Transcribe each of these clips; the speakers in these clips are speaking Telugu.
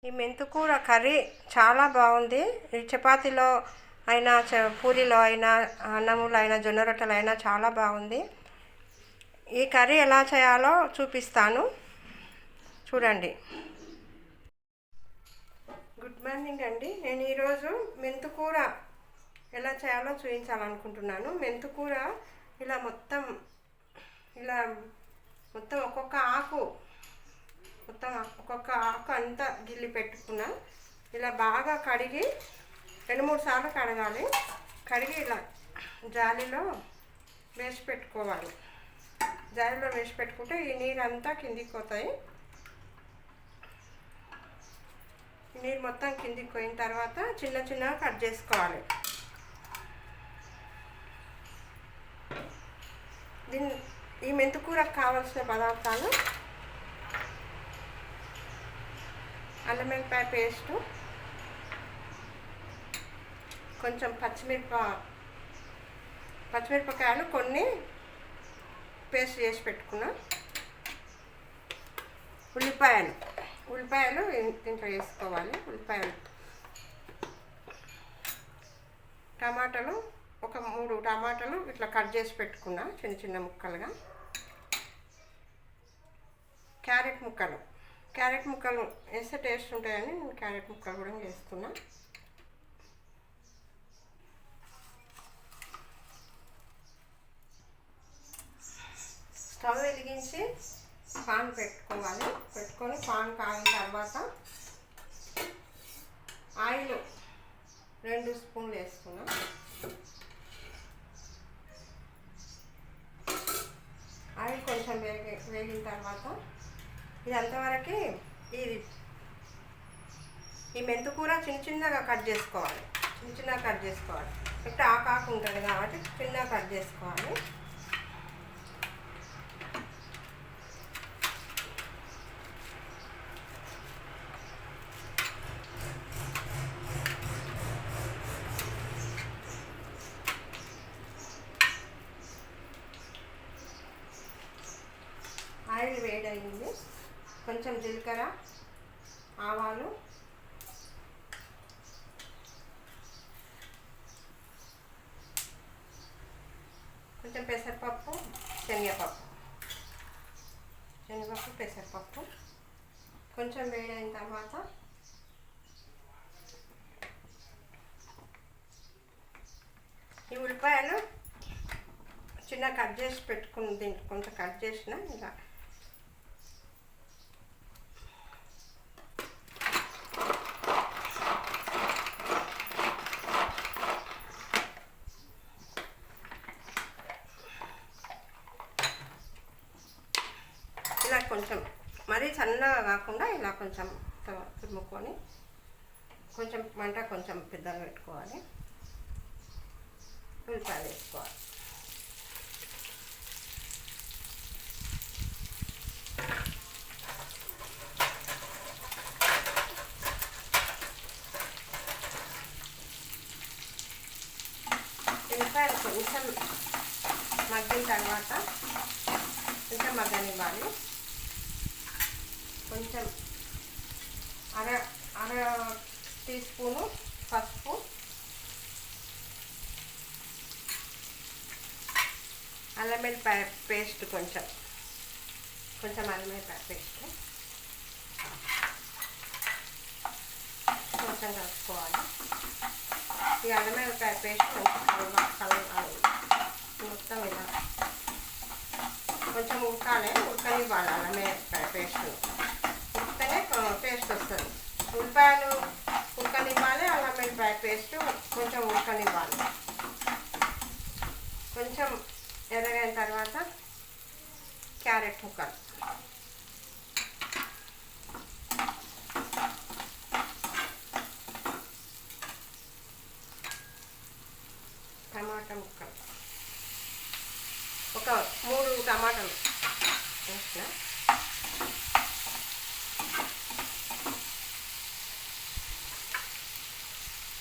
ఈ మెంతికూర కర్రీ చాలా బాగుంది. ఈ చపాతీలో అయినా పూరీలో అయినా అన్నములో అయినా జొన్న రొట్టెలు అయినా చాలా బాగుంది. ఈ కర్రీ ఎలా చేయాలో చూపిస్తాను, చూడండి. గుడ్ మార్నింగ్ అండి. నేను ఈరోజు మెంతికూర ఎలా చేయాలో చూపించాలనుకుంటున్నాను. మెంతికూర ఇలా మొత్తం ఒక్కొక్క ఆకు అంతా గిల్లి పెట్టుకున్నా. ఇలా బాగా కడిగి 2-3 సార్లు కడగాలి. కడిగి ఇలా జాలీలో వేసి పెట్టుకోవాలి. జాలీలో వేసి పెట్టుకుంటే ఈ నీరంతా కిందికి పోతాయి. ఈ నీరు మొత్తం కిందికి పోయిన తర్వాత చిన్న చిన్నగా కట్ చేసుకోవాలి. ఈ మెంతికూరకు కావాల్సిన పదార్థాలు: అల్లం వెల్లిపాయ పేస్టు, కొంచెం పచ్చిమిరపకాయలు కొన్ని పేస్ట్ చేసి పెట్టుకున్నా. ఉల్లిపాయలు దీంట్లో వేసుకోవాలి. ఉల్లిపాయలు, టమాటాలు, ఒక 3 టమాటాలు ఇట్లా కట్ చేసి పెట్టుకున్నా చిన్న చిన్న ముక్కలుగా. క్యారెట్ ముక్కలు వేస్తే టేస్ట్ ఉంటాయని నేను క్యారెట్ ముక్కలు కూడా వేస్తున్నా. స్టవ్ వెలిగించి పాన్ పెట్టుకోవాలి. పెట్టుకొని పాన్ కాగిన తర్వాత ఆయిల్ 2 స్పూన్లు వేస్తున్నా. ఆయిల్ కొంచెం వేగిన తర్వాత ఇది అంతవరకు ఈ మెంతికూర చిన్నగా కట్ చేసుకోవాలి. ఇప్పుడు ఆకు ఉంటుంది కాబట్టి చిన్నగా కట్ చేసుకోవాలి. ఆయిల్ వేడయింది. కొంచెం జీలకర్ర, ఆవాలు, కొంచెం పెసరపప్పు, శనగపప్పు, పెసరపప్పు కొంచెం వేడైన తర్వాత ఈ ఉల్లిపాయలు చిన్న కట్ చేసి పెట్టుకుని దీంట్లో కొంచెం కట్ చేసిన ఇలా కొంచెం మరీ సన్నగా కాకుండా ఇలా కొంచెం తురుముకొని కొంచెం మంట కొంచెం పెద్దగా పెట్టుకోవాలి. ఉల్లిపాయలు వేసుకోవాలి. ఉల్లిపాయలు కొంచెం మగ్గిన తర్వాత కొంచెం మగ్గనివ్వాలి. కొంచెం అర టీ స్పూను పసుపు, అల్లం వెల్లిపాయ పేస్ట్, కొంచెం అల్లం వెల్లిపాయ పేస్ట్ కొంచెం కలుపుకోవాలి. ఈ అల్లం వెల్లిపాయ పేస్ట్ మొత్తం ఇలా కొంచెం ఉడకనివ్వాలి. అల్లం వెల్లిపాయ పేస్ట్ ఉడికితేనే టేస్ట్ వస్తుంది. ఉల్లిపాయలు ఉడకనివ్వాలి. అల్లం వెల్లిపాయ పేస్ట్ కొంచెం ఉడకనివ్వాలి. కొంచెం ఎర్రగైన తర్వాత క్యారెట్ ముక్కలు, టమాటా ముక్కలు, ఒక 3 టమాటాలు వేసిన.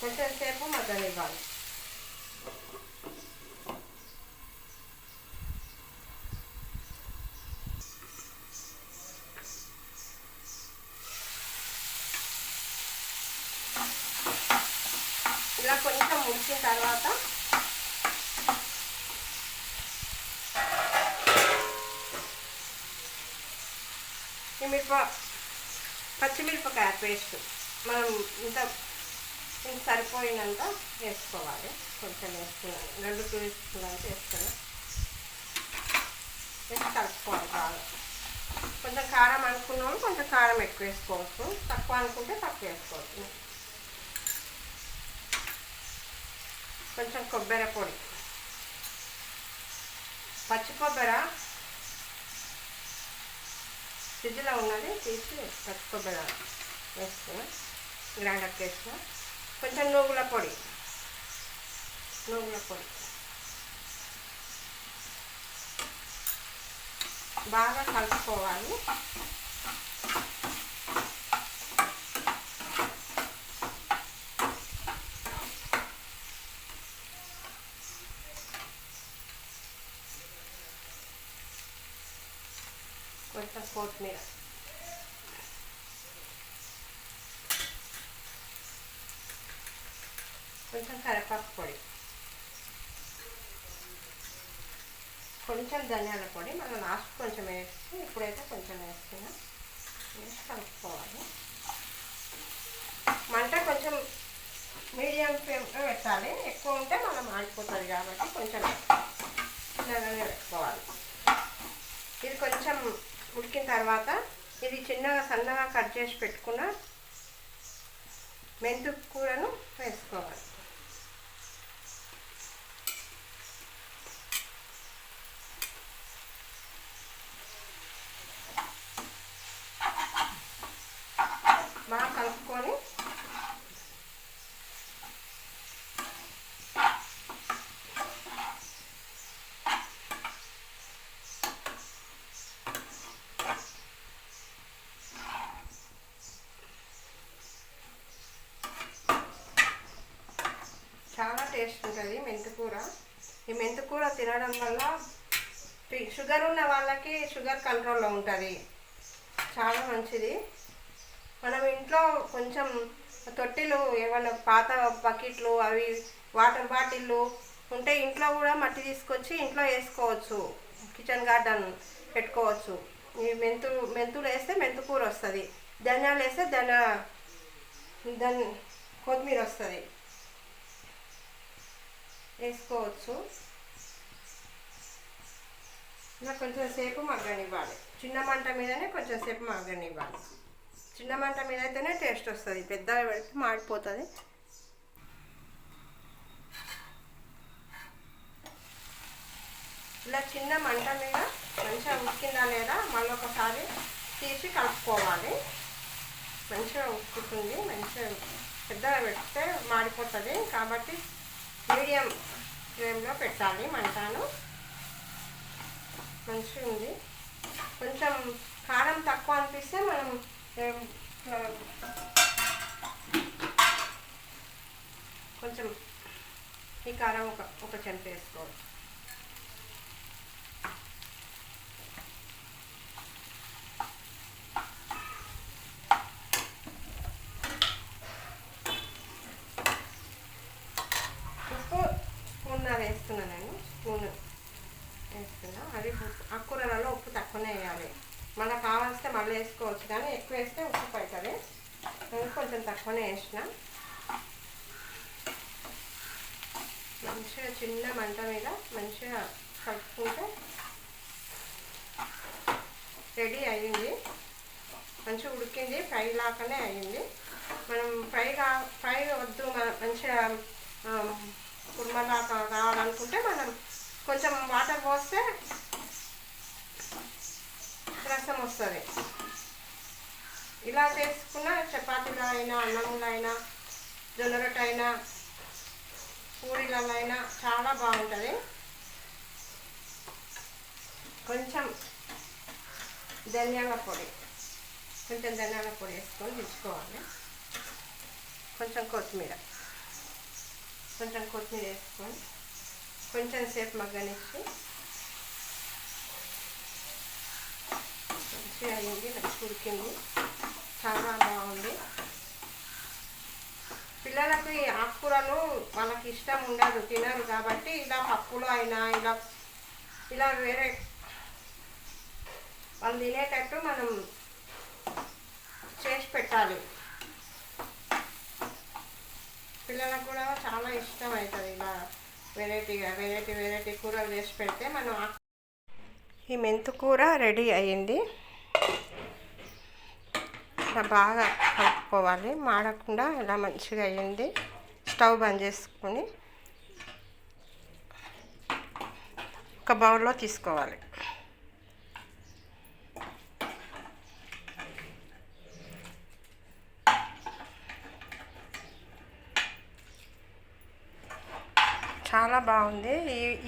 కొంచెం సేపు మగ్గనివ్వాలి. ఇలా కొంచెం ఉడికిన తర్వాత ఈ పచ్చిమిరపకాయ పేస్ట్ మనం ఇంత సరిపోయినంత వేసుకోవాలి. కొంచెం వేసుకున్నాను, 2 స్పూన్లు వేసుకున్నాను. వేసి కలుపుకోవాలి బాగా. కొంచెం కారం అనుకున్నాము, కొంచెం కారం ఎక్కువ వేసుకోవచ్చు, తక్కువ అనుకుంటే తక్కువ వేసుకోవచ్చు. కొంచెం కొబ్బరి పొడి, పచ్చి కొబ్బరి ఫ్రిడ్జ్లో ఉన్నది తీసి పచ్చి కొబ్బరి వేసుకున్నా, గ్రైండర్కి వేసుకున్నా. కొంచెం నువ్వుల పొడి బాగా కలుపుకోవాలి. కొంచెం కొత్తిమీర, కొంచెం కరివేపాకు పొడి, కొంచెం ధనియాల పొడి. మనం లాస్ట్ కొంచెం వేసి, ఇప్పుడైతే కొంచెం వేస్తున్నా. వేసి కలుపుకోవాలి. మంట కొంచెం మీడియం ఫ్లేమ్లో పెట్టాలి. ఎక్కువ ఉంటే మనం ఆడిపోతుంది కాబట్టి కొంచెం చిన్నగానే పెట్టుకోవాలి. ఇది కొంచెం ఉడికిన తర్వాత ఇది చిన్నగా సన్నగా కట్ చేసి పెట్టుకున్న మెంతు కూరను వేసుకోవాలి. బాగా కలుపుకొని చాలా టేస్ట్ ఉంటుంది మెంతికూర. ఈ మెంతికూర తినడం వల్ల షుగర్ ఉన్న వాళ్ళకి షుగర్ కంట్రోల్లో ఉంటుంది, చాలా మంచిది. మనం ఇంట్లో కొంచెం తొట్టిలు, ఏమైనా పాత బకెట్లు, అవి వాటర్ బాటిళ్ళు ఉంటే ఇంట్లో కూడా మట్టి తీసుకొచ్చి ఇంట్లో వేసుకోవచ్చు. కిచెన్ గార్డెన్ పెట్టుకోవచ్చు. ఈ మెంతులు వేస్తే మెంతుకూర వస్తుంది, ధనియాలు వేస్తే కొత్తిమీర వస్తుంది, వేసుకోవచ్చు. ఇలా కొంచెం సేపు మగ్గనివ్వాలి. చిన్న మంట మీదనే కొంచెం సేపు మగ్గనివ్వాలి. చిన్న మంట మీద అయితేనే టేస్ట్ వస్తుంది, పెద్దగా పెడితే మాడిపోతుంది. ఇలా చిన్న మంట మీద మంచిగా ఉడికిందా లేదా మళ్ళీ ఒకసారి తీసి కలుపుకోవాలి. మంచిగా ఉడుకుతుంది. మంచిగా పెద్దగా పెడితే మాడిపోతుంది కాబట్టి మీడియం ఫ్లేమ్లో పెట్టాలి మంటను. మంచిగా ఉంది. కొంచెం కారం తక్కువ అనిపిస్తే మనం కొంచెం ఈ కారం ఒక చెంచా వేసుకోవచ్చు. ఉప్పు స్పూన్నర వేస్తున్నాను, స్పూన్ వేస్తున్నా. అది ఆకుకూరలలో ఉప్పు తక్కువనే వేయాలి. మనకు కావాల్స్తే మళ్ళీ వేసుకోవచ్చు, కానీ ఎక్కువ వేస్తే ఉప్పు పడుతుంది. నేను కొంచెం తక్కువనే వేసిన. మంచిగా చిన్న మంట మీద మంచిగా కలుపుకుంటే రెడీ అయ్యింది. మంచిగా ఉడికింది, ఫ్రై లాగానే అయ్యింది. మనం ఫ్రై వద్దు, మంచిగా కుర్మలాగా కావాలనుకుంటే మనం కొంచెం వాటర్ పోస్తే రసం వస్తుంది. ఇలా చేసుకున్న చపాతీలో అయినా, అన్నంలో అయినా, జొన్న రొట్టె అయినా, పూరీలలో అయినా చాలా బాగుంటుంది. కొంచెం ధనియాల పొడి వేసుకొని దించుకోవాలి. కొంచెం కొత్తిమీర వేసుకొని కొంచెం సేపు మగ్గనిచ్చి మంచిగా అయింది. మంచిగా ఉడికింది, చాలా బాగుంది. పిల్లలకు పిల్లలకు ఈ ఆకుకూరలు వాళ్ళకి ఇష్టం ఉండదు, తినరు. కాబట్టి ఇలా పప్పులో అయినా ఇలా ఇలా వేరే వాళ్ళు తినేటట్టు మనం చేసి పెట్టాలి. పిల్లలకు కూడా చాలా ఇష్టం అవుతుంది ఇలా వెరైటీ కూరలు చేసి పెడితే. మనం ఈ మెంతు కూర రెడీ అయ్యింది. ఇలా బాగా కలుపుకోవాలి, మాడకుండా ఇలా మంచిగా అయ్యింది. స్టవ్ బంద్ చేసుకొని ఒక బౌల్లో తీసుకోవాలి. చాలా బాగుంది.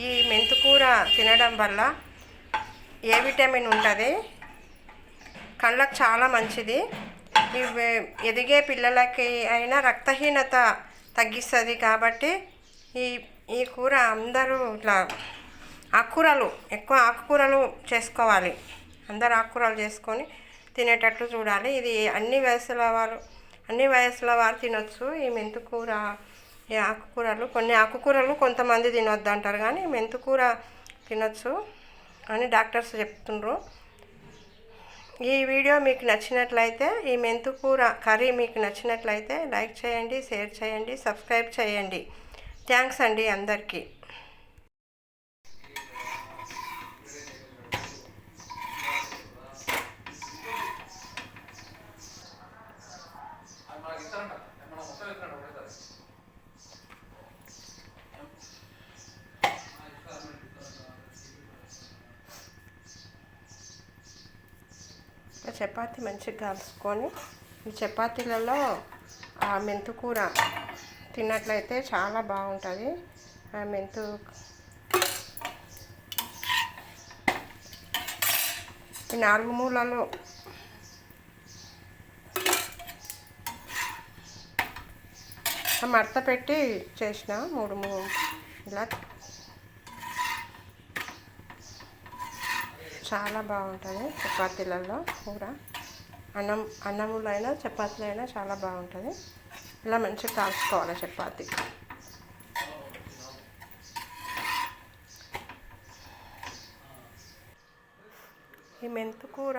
ఈ మెంతుకూర తినడం వల్ల ఏ విటమిన్ ఉంటుంది, కళ్ళకు చాలా మంచిది. ఎదిగే పిల్లలకి అయినా రక్తహీనత తగ్గిస్తుంది. కాబట్టి ఈ కూర అందరూ ఇట్లా ఎక్కువ ఆకుకూరలు చేసుకోవాలి. అందరు ఆకుకూరలు చేసుకొని తినేటట్టు చూడాలి. ఇది అన్ని వయసుల వారు తినొచ్చు. ఈ మెంతుకూర, ఈ ఆకుకూరలు, కొన్ని ఆకుకూరలు కొంతమంది తినొద్దు అంటారు, కానీ మెంతుకూర తినొచ్చు అని డాక్టర్స్ చెప్తుండ్రు. ఈ వీడియో మీకు నచ్చినట్లయితే, ఈ మెంతుకూర కర్రీ మీకు నచ్చినట్లయితే లైక్ చేయండి, షేర్ చేయండి, సబ్స్క్రైబ్ చేయండి. థ్యాంక్స్ అండి అందరికీ. చపాతీ మంచిగా కాల్చుకొని ఈ చపాతీలలో ఆ మెంతుకూర తిన్నట్లయితే చాలా బాగుంటుంది. ఆ ఈ 4 మూలలు మడత పెట్టి చేసిన 3 ఇలా చాలా బాగుంటుంది. చపాతీలలో కూర అన్నములో అయినా చపాతీలో అయినా చాలా బాగుంటుంది. ఇలా మంచిగా కాల్చుకోవాలి చపాతీ. ఈ మెంతుకూర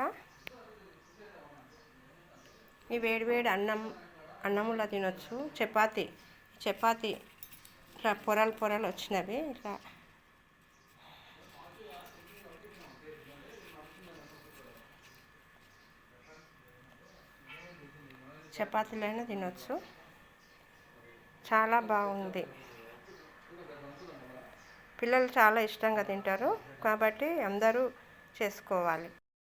ఈ వేడివేడి అన్నములో తినొచ్చు. చపాతీ ఇట్లా పొరలు వచ్చినవి ఇట్లా చపాతీలైనా తినొచ్చు. చాలా బాగుంది. పిల్లలు చాలా ఇష్టంగా తింటారు. కాబట్టి అందరూ చేసుకోవాలి.